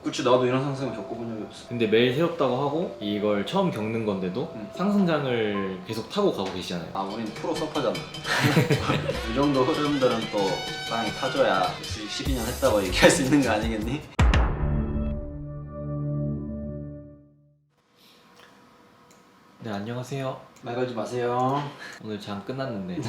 그치, 나도 이런 상승을 겪어본 적이 없어. 근데 매일 새롭다고 하고 이걸 처음 겪는 건데도 상승장을 계속 타고 가고 계시잖아요. 아, 우린 프로 서퍼잖아. 이 정도 흐름들은 또 빵이 타줘야 주식 12년 했다고 얘기할 수 있는 거 아니겠니? 네, 안녕하세요. 말 걸지 마세요. 오늘 장 끝났는데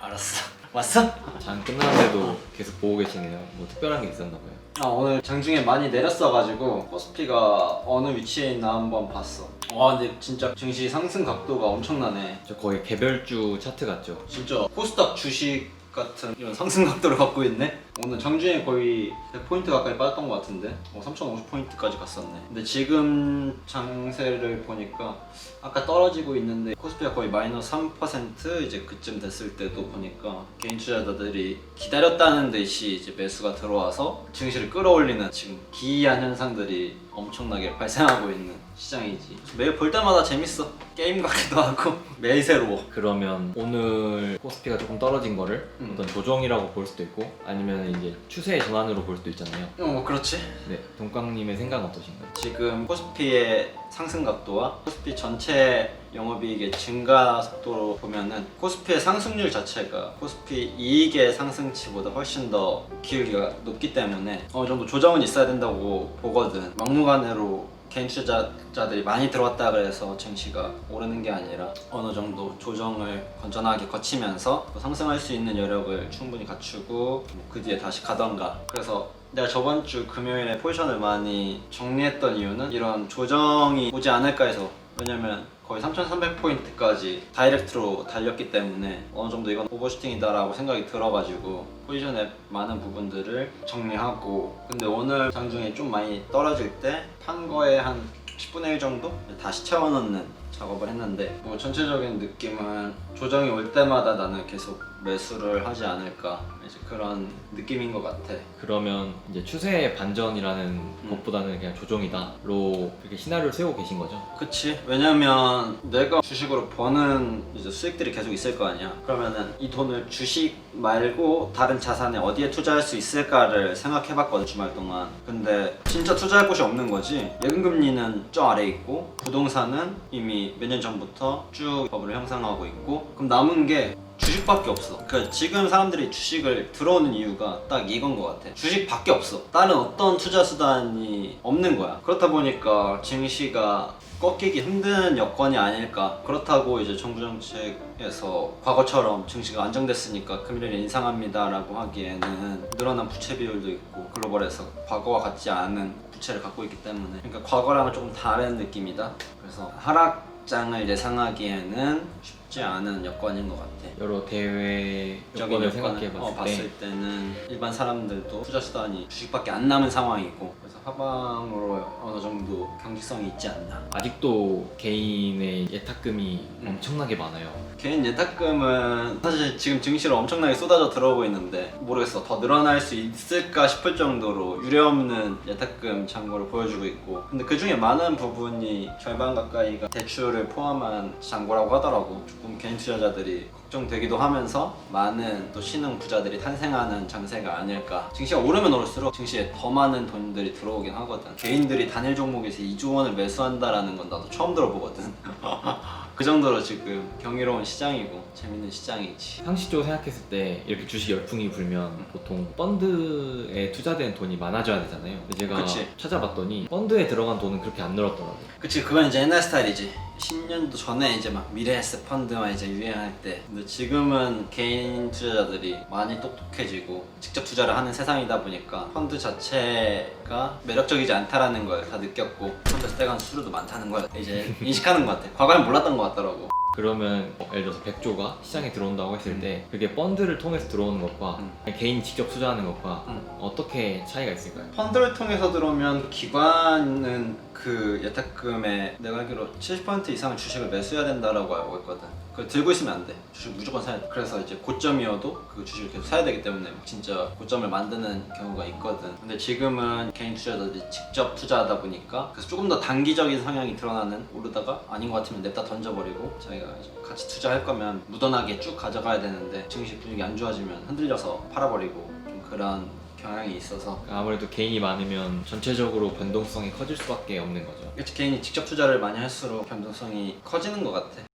알았어. 왔어? 장 끝났는데도 계속 보고 계시네요. 뭐 특별한 게 있었나 봐요. 오늘 장중에 많이 내렸어가지고 코스피가 어느 위치에 있나 한번 봤어. 와, 근데 진짜 증시 상승 각도가 엄청나네. 저 거의 개별주 차트 같죠? 진짜 코스닥 주식 같은 이런 상승 각도를 갖고 있네. 오늘 장중에 거의 100포인트 가까이 빠졌던 것 같은데 3050포인트까지 갔었네. 근데 지금 장세를 보니까 아까 떨어지고 있는데 코스피가 거의 마이너스 3% 이제 그쯤 됐을 때도 보니까 개인 투자자들이 기다렸다는 듯이 이제 매수가 들어와서 증시를 끌어올리는 지금 기이한 현상들이 엄청나게 발생하고 있는 시장이지. 매일 볼 때마다 재밌어. 게임 같기도 하고 매일 새로워. 그러면 오늘 코스피가 조금 떨어진 거를 어떤 조정이라고 볼 수도 있고 아니면 이제 추세의 전환으로 볼 수도 있잖아요. 그렇지. 네, 동강님의 생각은 어떠신가요? 지금 코스피의 상승 각도와 코스피 전체 영업이익의 증가 속도로 보면은 코스피의 상승률 자체가 코스피 이익의 상승치보다 훨씬 더 기울기가 높기 때문에 어느 정도 조정은 있어야 된다고 보거든. 막무가내로 개인 투자자들이 많이 들어왔다 그래서 증시가 오르는 게 아니라 어느 정도 조정을 건전하게 거치면서 또 상승할 수 있는 여력을 충분히 갖추고 그 뒤에 다시 가던가. 그래서 내가 저번 주 금요일에 포지션을 많이 정리했던 이유는 이런 조정이 오지 않을까 해서. 왜냐면 거의 3300포인트까지 다이렉트로 달렸기 때문에 어느 정도 이건 오버슈팅이다라고 생각이 들어가지고 포지션의 많은 부분들을 정리하고. 근데 오늘 장중에 좀 많이 떨어질 때 판 거에 한 10분의 1 정도 다시 채워넣는 작업을 했는데 뭐 전체적인 느낌은 조정이 올 때마다 나는 계속 매수를 하지 않을까 이제 그런 느낌인 것 같아. 그러면 이제 추세의 반전이라는 것보다는 그냥 조정이다로 이렇게 시나리오를 세우고 계신 거죠? 그치. 왜냐면 내가 주식으로 버는 이제 수익들이 계속 있을 거 아니야. 그러면은 이 돈을 주식 말고 다른 자산에 어디에 투자할 수 있을까를 생각해봤거든, 주말 동안. 근데 진짜 투자할 곳이 없는 거지. 예금금리는 저 아래 있고 부동산은 이미 몇 년 전부터 쭉 버블을 형성하고 있고, 그럼 남은 게 주식밖에 없어. 그러니까 지금 사람들이 주식을 들어오는 이유가 딱 이건 것 같아. 주식밖에 없어. 다른 어떤 투자 수단이 없는 거야. 그렇다 보니까 증시가 꺾이기 힘든 여건이 아닐까. 그렇다고 이제 정부 정책에서 과거처럼 증시가 안정됐으니까 금리를 인상합니다 라고 하기에는 늘어난 부채 비율도 있고 글로벌에서 과거와 같지 않은 부채를 갖고 있기 때문에, 그러니까 과거랑은 조금 다른 느낌이다. 그래서 하락장을 예상하기에는 쉽지 않은 여건인 것 같아. 여러 대외 여건을 생각해 봤을 때 때는 일반 사람들도 투자 수단이 주식밖에 안 남은 상황이고, 그래서 하방으로 어느 정도 경직성이 있지 않나. 아직도 개인의 예탁금이 엄청나게 많아요. 개인 예탁금은 사실 지금 증시로 엄청나게 쏟아져 들어오고 있는데 모르겠어. 더 늘어날 수 있을까 싶을 정도로 유례없는 예탁금 잔고를 보여주고 있고, 근데 그 중에 많은 부분이 절반 가까이가 대출을 포함한 잔고라고 하더라고. 조금 개인 투자자들이 걱정되기도 하면서 많은 또 신흥 부자들이 탄생하는 장세가 아닐까. 증시가 오르면 오를수록 증시에 더 많은 돈들이 들어오긴 하거든. 개인들이 단일 종목에서 2조 원을 매수한다라는 건 나도 처음 들어보거든. 그 정도로 지금 경이로운 시장이고 재밌는 시장이지. 상시적으로 생각했을 때 이렇게 주식 열풍이 불면 보통 펀드에 투자된 돈이 많아져야 되잖아요. 근데 제가 그치. 찾아봤더니 펀드에 들어간 돈은 그렇게 안 늘었더라고요. 그치, 그건 이제 옛날 스타일이지. 10년도 전에 이제 막 미래에셋 펀드만 이제 유행할 때. 근데 지금은 개인 투자자들이 많이 똑똑해지고 직접 투자를 하는 세상이다 보니까 펀드 자체가 매력적이지 않다라는 걸 다 느꼈고, 펀드에서 떼간 수수료도 많다는 걸 이제 인식하는 것 같아. 과거엔 몰랐던 것 같더라고. 그러면 예를 들어서 100조가 시장에 들어온다고 했을 때 그게 펀드를 통해서 들어오는 것과 그냥 개인이 직접 투자하는 것과 어떻게 차이가 있을까요? 펀드를 통해서 들어오면 기관은 그 예탁금에 내가 알기로 70% 이상은 주식을 매수해야 된다라고 알고 있거든. 그걸 들고 있으면 안 돼. 주식 무조건 사야 돼. 그래서 이제 고점이어도 그 주식을 계속 사야 되기 때문에 진짜 고점을 만드는 경우가 있거든. 근데 지금은 개인 투자자들이 직접 투자하다 보니까 그래서 조금 더 단기적인 성향이 드러나는, 오르다가 아닌 것 같으면 냅다 던져버리고 자기가 이제 같이 투자할 거면 무던하게 쭉 가져가야 되는데 증시 분위기 안 좋아지면 흔들려서 팔아버리고 좀 그런 경향이 있어서 아무래도 개인이 많으면 전체적으로 변동성이 커질 수밖에 없는 거죠. 그치, 개인이 직접 투자를 많이 할수록 변동성이 커지는 것 같아.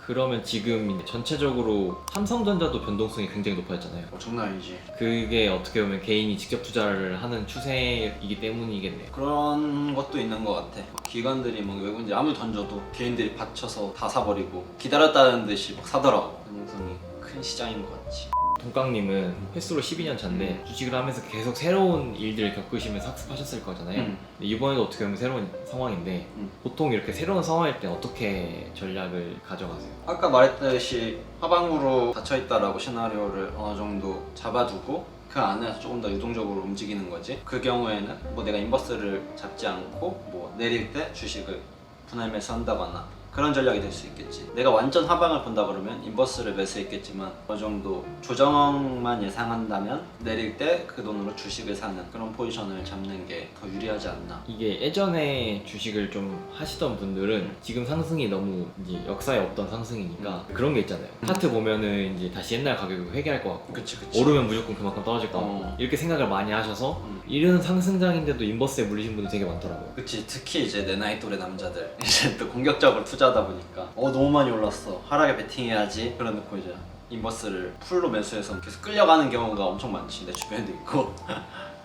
그러면 지금 이제 전체적으로 삼성전자도 변동성이 굉장히 높아졌잖아요. 장난 아니지. 그게 어떻게 보면 개인이 직접 투자를 하는 추세이기 때문이겠네요. 그런 것도 있는 것 같아. 기관들이 막 외국인들이 아무리 던져도 개인들이 받쳐서 다 사버리고 기다렸다는 듯이 막 사더라고. 변동성이 큰 시장인 것 같지. 동강님은 횟수로 12년 차인데 주식을 하면서 계속 새로운 일들을 겪으시면서 학습하셨을 거잖아요. 근데 이번에도 어떻게 보면 새로운 상황인데 보통 이렇게 새로운 상황일 때 어떻게 전략을 가져가세요? 아까 말했듯이 하방으로 닫혀있다라고 시나리오를 어느 정도 잡아두고 그 안에서 조금 더 유동적으로 움직이는 거지. 그 경우에는 뭐 내가 인버스를 잡지 않고 뭐 내릴 때 주식을 분할 매수한다거나 그런 전략이 될 수 있겠지. 내가 완전 하방을 본다 그러면 인버스를 매수했겠지만 어느 정도 조정만 예상한다면 내릴 때 그 돈으로 주식을 사는 그런 포지션을 잡는 게 더 유리하지 않나. 이게 예전에 주식을 좀 하시던 분들은 지금 상승이 너무 이제 역사에 없던 상승이니까 그런 게 있잖아요. 차트 보면은 이제 다시 옛날 가격을 회귀할 것 같고 그치. 오르면 무조건 그만큼 떨어질 것 같고 이렇게 생각을 많이 하셔서 이런 상승장인데도 인버스에 물리신 분들 되게 많더라고요. 그치. 특히 이제 내 나이 또래 남자들 이제 또 공격적으로 투자하다 보니까 너무 많이 올랐어, 하락에 베팅해야지, 그래 놓고 이제 인버스를 풀로 매수해서 계속 끌려가는 경우가 엄청 많지. 내 주변에도 있고.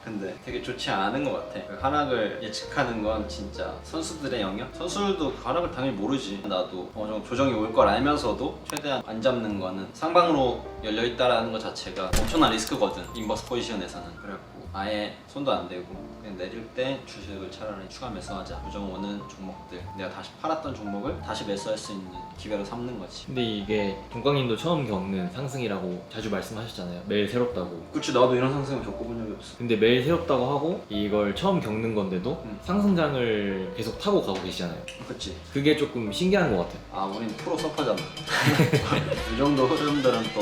근데 되게 좋지 않은 것 같아. 그 하락을 예측하는 건 진짜 선수들의 영역? 선수들도 그 하락을 당연히 모르지. 나도 어느 정도 조정이 올 걸 알면서도 최대한 안 잡는 거는 상방으로 열려있다라는 것 자체가 엄청난 리스크거든, 인버스 포지션에서는. 그래갖고 아예 손도 안 대고 그냥 내릴 때 주식을 차라리 추가 매수하자. 조정 오는 종목들, 내가 다시 팔았던 종목을 다시 매수할 수 있는 기회로 삼는 거지. 근데 이게 동강님도 처음 겪는 상승이라고 자주 말씀하셨잖아요. 매일 새롭다고. 그치, 나도 이런 상승을 겪어본 적이 없어. 근데 매일 새롭다고 하고 이걸 처음 겪는 건데도 상승장을 계속 타고 가고 계시잖아요. 그치. 그게 조금 신기한 것 같아요. 우린 프로 서퍼잖아. 이 정도 흐름들은 또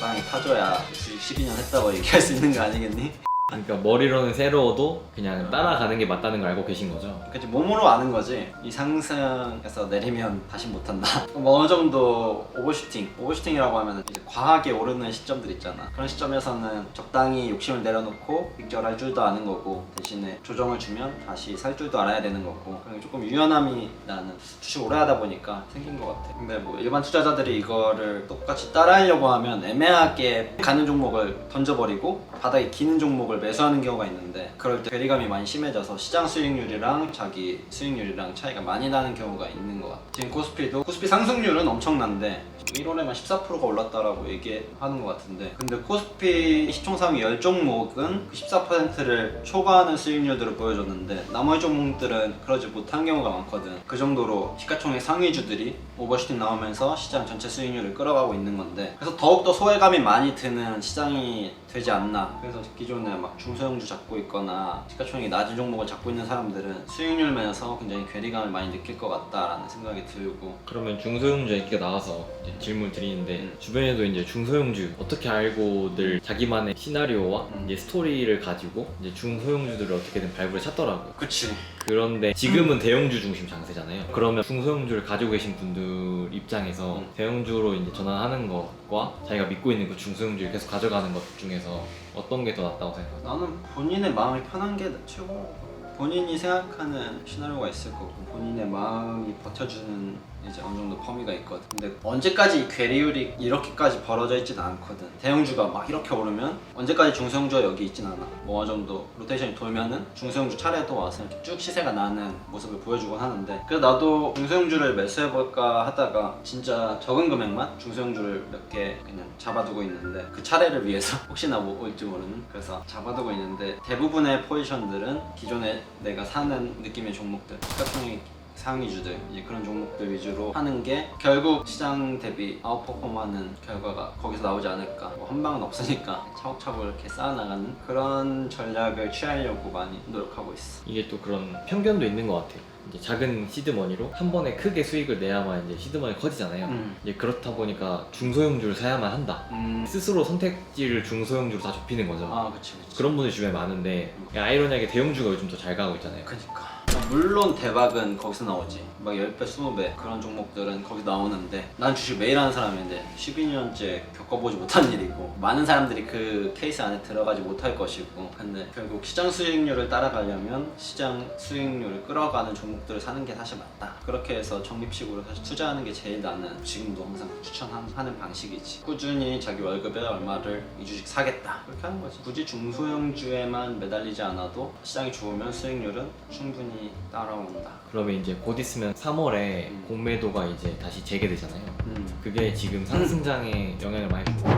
땅이 타줘야 주식 12년 했다고 얘기할 수 있는 거 아니겠니? 그러니까 머리로는 새로워도 그냥 따라가는 게 맞다는 걸 알고 계신 거죠. 그치, 몸으로 아는 거지. 이 상승에서 내리면 다시 못한다. 뭐 어느 정도 오버슈팅이라고 하면 이제 과하게 오르는 시점들 있잖아. 그런 시점에서는 적당히 욕심을 내려놓고 익절할 줄도 아는 거고, 대신에 조정을 주면 다시 살 줄도 알아야 되는 거고, 그런 게 조금 유연함이 나는 주식 오래 하다 보니까 생긴 것 같아. 근데 뭐 일반 투자자들이 이거를 똑같이 따라하려고 하면 애매하게 가는 종목을 던져버리고 바닥에 기는 종목을 매수하는 경우가 있는데, 그럴 때 괴리감이 많이 심해져서 시장 수익률이랑 자기 수익률이랑 차이가 많이 나는 경우가 있는 것 같아. 지금 코스피 상승률은 엄청난데 1월에만 14%가 올랐다라고 얘기하는 것 같은데, 근데 코스피 시총상위 10종목은 그 14%를 초과하는 수익률들을 보여줬는데 나머지 종목들은 그러지 못한 경우가 많거든. 그 정도로 시가총액 상위주들이 오버슈팅 나오면서 시장 전체 수익률을 끌어가고 있는 건데, 그래서 더욱더 소외감이 많이 드는 시장이 되지 않나. 그래서 기존에 막 중소형주 잡고 있거나 시가총액이 낮은 종목을 잡고 있는 사람들은 수익률 면에서 굉장히 괴리감을 많이 느낄 것 같다라는 생각이 들고. 그러면 중소형주 얘기가 나와서 이제 질문 드리는데 주변에도 이제 중소형주 어떻게 알고들 자기만의 시나리오와 이제 스토리를 가지고 이제 중소형주들을 어떻게든 발굴해 찾더라고. 그치. 그런데 지금은 대형주 중심 장세잖아요. 그러면 중소형주를 가지고 계신 분들 입장에서 대형주로 이제 전환하는 것과 자기가 믿고 있는 그 중소형주를 계속 가져가는 것 중에서 어떤 게 더 낫다고 생각하세요? 나는 본인의 마음이 편한 게 최고. 본인이 생각하는 시나리오가 있을 거고 본인의 마음이 버텨주는 이제 어느 정도 범위가 있거든. 근데 언제까지 이 괴리율이 이렇게까지 벌어져 있지는 않거든. 대형주가 막 이렇게 오르면 언제까지 중소형주가 여기 있진 않아. 뭐 어느 정도 로테이션이 돌면은 중소형주 차례도 와서 이렇게 쭉 시세가 나는 모습을 보여주곤 하는데, 그래서 나도 중소형주를 매수해볼까 하다가 진짜 적은 금액만 중소형주를 몇 개 그냥 잡아두고 있는데, 그 차례를 위해서 혹시나 뭐 올지 모르는, 그래서 잡아두고 있는데 대부분의 포지션들은 기존에 내가 사는 느낌의 종목들, 시가총액 상위주들 이제 그런 종목들 위주로 하는 게 결국 시장 대비 아웃퍼폼하는 결과가 거기서 나오지 않을까. 뭐 한 방은 없으니까 차곡차곡 이렇게 쌓아나가는 그런 전략을 취하려고 많이 노력하고 있어. 이게 또 그런 편견도 있는 것 같아요. 이제 작은 시드머니로 한 번에 크게 수익을 내야만 이제 시드머니 커지잖아요. 이제 그렇다 보니까 중소형주를 사야만 한다. 스스로 선택지를 중소형주로 다 좁히는 거죠. 아, 그치. 그런 분들 주변에 많은데 아이러니하게 대형주가 요즘 더 잘 가고 있잖아요. 그니까 물론 대박은 거기서 나오지. 막 10배, 20배 그런 종목들은 거기서 나오는데 난 주식 매일 하는 사람인데 12년째 겪어보지 못한 일이고 많은 사람들이 그 케이스 안에 들어가지 못할 것이고 근데 결국 시장 수익률을 따라가려면 시장 수익률을 끌어가는 종목들을 사는 게 사실 맞다. 그렇게 해서 적립식으로 사실 투자하는 게 제일 나는 지금도 항상 추천하는 방식이지. 꾸준히 자기 월급에 얼마를 이 주식 사겠다 그렇게 하는 거지. 굳이 중소형주에만 매달리지 않아도 시장이 좋으면 수익률은 충분히 따라온다. 그러면 이제 곧 있으면 3월에 공매도가 이제 다시 재개되잖아요. 그게 지금 상승장에 영향을 많이 주고